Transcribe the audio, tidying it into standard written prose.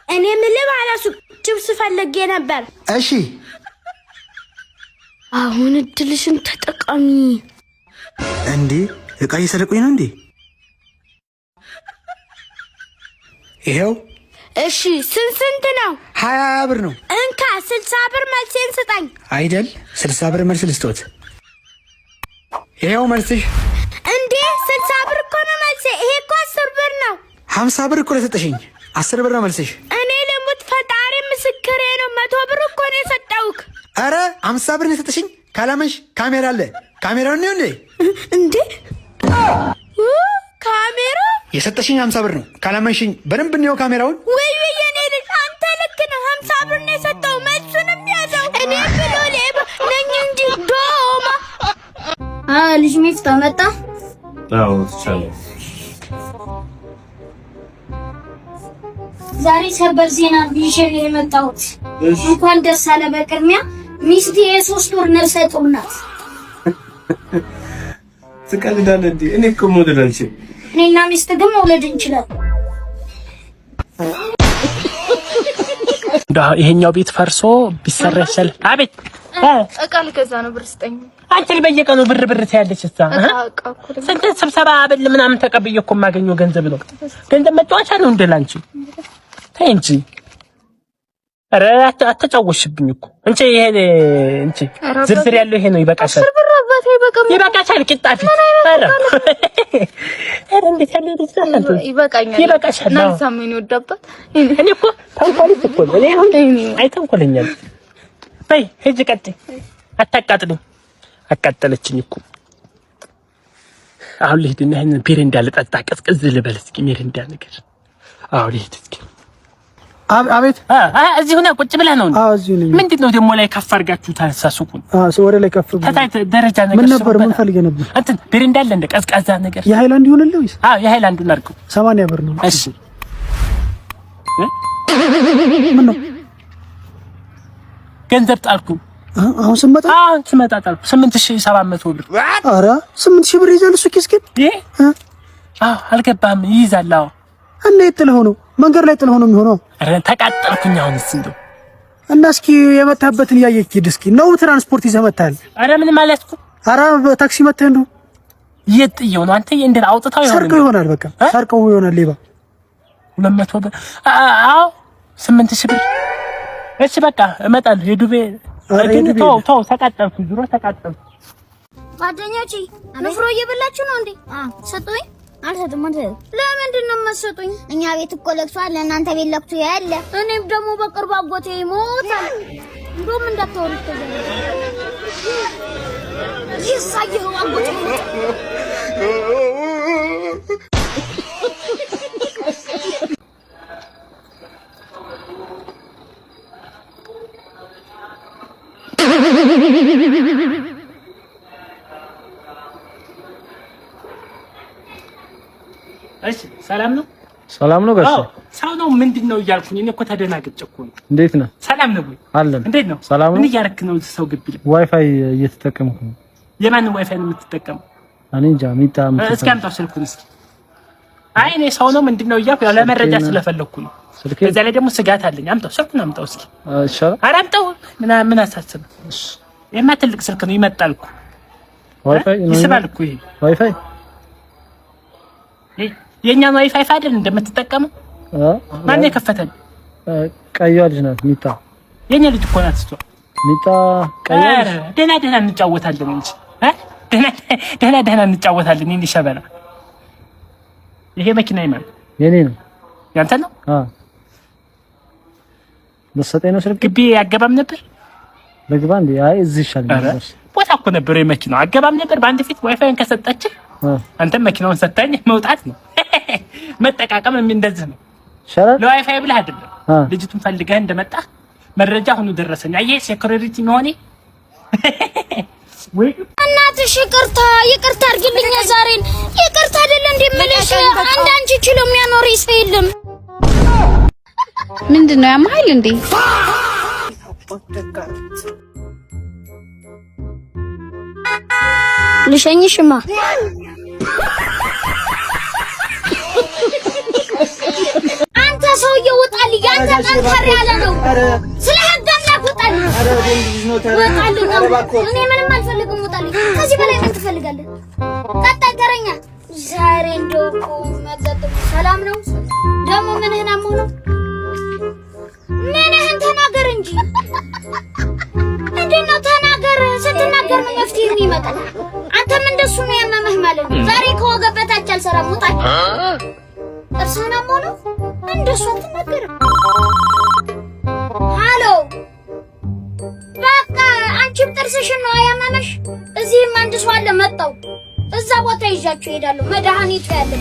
እኔ ምንም አላሱ ችብስ ፈልጌ ነበር። እሺ አሁን እድልሽን ተጠቃሚ። እንዴ እቃ እየሰረቁኝ ነው እንዴ? ይሄው። እሺ ስንት ነው? 20 ብር ነው። እንካ 60 ብር መልሴን ስጠኝ። አይደል 60 ብር መልስ ልስጦት። ይሄው መልስሽ። እንዴ 60 ብር እኮ ነው መልሴ። ይሄ እኮ 10 ብር ነው። 50 ብር እኮ ለሰጠሽኝ 10 ብር ነው መልስሽ። እኔ ልሙት ፈጣሪ ምስክሬ ነው 100 ብር እኮ ነው የሰጠውክ። አረ 50 ብር ነው የሰጠሽኝ። ካላመንሽ ካሜራ አለ። ካሜራውን ነው እንዴ? ካሜራ የሰጠሽኝ 50 ብር ነው። ካላመንሽኝ በደንብ ነው ካሜራውን። ወይ የኔ ልጅ አንተ ልክ ነህ። 50 ብር ነው የሰጠው። መልሱንም ያዘው። እኔ ብሎ ሌባ ነኝ እንጂ ዶማ። ልጅ ሚፍታ መጣ። አዎ ተቻለ። ዛሬ ሰበር ዜና ይዤ የመጣሁት እንኳን ደስ አለ። በቅድሚያ ሚስቴ የ3 ወር ነፍሰ ጡር ናት። ትቀልዳለህ እንዴ? እኔ እኮ መውለድ አልችልም። እኔና ሚስት ግን መውለድ እንችላለን። ይሄኛው ቤት ፈርሶ ቢሰራ ይችላል። አቤት እቃ ልገዛ ነው። ብር ስጠኝ። አንቺ በየቀኑ ብር ትያለሽ። ስንት ስብሰባ አበል ምናምን ተቀብዬ እኮ የማገኘው ገንዘብ ነው። ገንዘብ መጫወቻ ነው እንደላንቺ። ተይ እንጂ። ኧረ አትጫወሽብኝ እኮ እንጂ። ይሄ እንጂ ዝርዝር ያለው ይሄ ነው። ይበቃሻል። ይበቃሻል። ቂጣፊ ኧረ እንዴት ያለ ልጅ ይበቃኛል። ይበቃሻል። ናንሳምን ይወዳባት። እኔ እኮ ተንኮልሽ እኮ ነው። እኔ አሁን አይተንኮለኛል። በይ ሂጂ ቀጥይ። አታቃጥልኝ። አቃጠለችኝ እኮ። አሁን ልሂድና ይሄንን ቢሬንዳ ልጠጣ፣ ቀዝቀዝ ልበል እስኪ። ሜሬንዳ ነገር አሁን ልሂድ እስኪ። አቤት። እዚህ ሆነ ቁጭ ብለህ ነው? አዎ እዚህ ነኝ። ምንድነው ደግሞ ላይ ከፍ አድርጋችሁ ታሳሱቁን? ወደ ላይ ከፍ ታታይ ደረጃ ነገር ምን ነበር? ምን ፈልገህ ነበር? እንትን ቢሬንዳ አለ እንደ ቀዝቃዛ ነገር። የሃይላንድ ይሆንልህ ወይስ? የሃይላንዱን አድርገው። 80 ብር ነው። እሺ ምን ነው? ገንዘብ ጣልኩ። አሁን ስመጣ ጣልኩ 8700 ብር። ኧረ 8000 ብር ይዘል እሱ ኪስ ግን አልገባህም? ይይዛል። አዎ። እና የጥለው ነው መንገድ ላይ ጥለው ነው የሚሆነው። ኧረ ተቃጠልኩኝ አሁንስ እንደው። እና እስኪ የመታበትን ያየክ ሂድ እስኪ። ነው ትራንስፖርት ይዘህ መታል? ኧረ ምንም አላስኩ። ኧረ በታክሲ መተህ እንደው የጥየው ነው አንተ እንደ አውጥታው ይሆናል። ሰርቀው ይሆናል። በቃ ሰርቀው ይሆናል። ሌባ 200 ብር። አዎ 8000 ብር። እሺ በቃ እመጣለሁ። የዱቤ ግን ተው ተቃጠልኩ። ዙሮ ተቃጠልኩ። ጓደኞቼ ንፍሮ እየበላችሁ ነው እንዴ? ሰጡኝ። አልሰጡም። ለምንድን ነው የማትሰጡኝ? እኛ ቤት እኮ ለቅሷል፣ ለእናንተ ቤት ለቅሶ ያለ። እኔም ደግሞ በቅርብ አጎቴ ይሞታል። እንደውም እንዳታወሩት ይሳየው አጎቴ እሺ ሰላም ነው? ሰላም ነው ጋሽ? ሰው ነው ምንድነው እያልኩኝ እኔ እኮ ተደናግጬ እኮ ነው። እንዴት ነህ? ሰላም ነው ወይ? አለን። እንዴት ነው? ሰላም ነው። ምን እያደረክ ነው? ሰው ግቢ ላይ ዋይፋይ እየተጠቀምኩ ነው። የማንን ዋይፋይ ነው የምትጠቀመው? እኔ እንጃ። ሚጣ እስኪ አምጣው ስልኩን እስኪ። አይ እኔ ሰው ነው ምንድነው እያልኩ ያው ለመረጃ ስለፈለኩ ነው። በዛ ላይ ደግሞ ስጋት አለኝ። አምጣው ስልኩን አምጣው እስኪ። እሺ ኧረ አምጣው። ምን አሳስብ? እሺ የማ ትልቅ ስልክ ነው ይመጣል እኮ። ዋይፋይ ነው ይስባል እኮ ይሄ ዋይፋይ። የኛን ዋይፋይ አይደል እንደምትጠቀመው? ማን የከፈተል? ቀይዋ ልጅ ናት ሚጣ። የኛ ልጅ እኮ ናት እሷ ሚጣ። ቀይዋ ልጅ ደህና እንጫወታለን እንጂ ደህና እንጫወታለን። እንዴ ሸበላ። ይሄ መኪና ይማል የኔ ነው። ያንተ ነው? ለሰጠኝ ነው ስልክ። ግቢ አገባም ነበር ለግባ እንዴ? አይ እዚህ ይሻላል። ቦታ እኮ ነበር የመኪናው አገባም ነበር። በአንድ ፊት ዋይፋይን ከሰጠች አንተም መኪናውን ሰጣኝ መውጣት ነው። መጠቃቀም እንደዚህ ነው። ይሻላል። ለዋይፋይ ብለህ አይደለም ልጅቱን ፈልገህ እንደመጣ መረጃ ሆኖ ደረሰኝ። አየህ ሴኩሪቲ መሆኔ። ወይ እናትሽ ይቅርታ አድርጊልኝ። ዛሬን ይቅርታ አይደለ እንደምልሽ አንድ አንቺ ችሎ የሚያኖር ሰው የለም። ምንድነው ያማይል እንዴ? ልሸኝሽማ። አንተ ሰውዬው ውጣልኝ። ጠንከር ያለ ነው። ስለ ህግ አምላክ ውጣልኝ። እኔ ምንም አልፈልግም። ውጣልኝ። ከዚህ በላይ ምን ትፈልጋለህ? ቀጣይ ተረኛ ዛሬ እንደው መገጠም ሰላም ነው። ደግሞ ምንህን አሞህ ነው? ምንህን ተናገር እንጂ ምንድን ነው? ተናገር። ስትናገር ነው መፍትሄ የሚመጣው። አንተም እንደሱ ነው ያመመህ ማለት ነው። ዛሬ ከወገብ በታች አልሰራም። ውጣ። እርሳና ሞኖ እንደሱ አትናገርም። ሃሎ በቃ አንቺም ጥርስሽን ነው ያመመሽ። እዚህም አንድ ሰው አለ መጣው። እዛ ቦታ ይዣችሁ እሄዳለሁ። መድኃኒቱ ያለ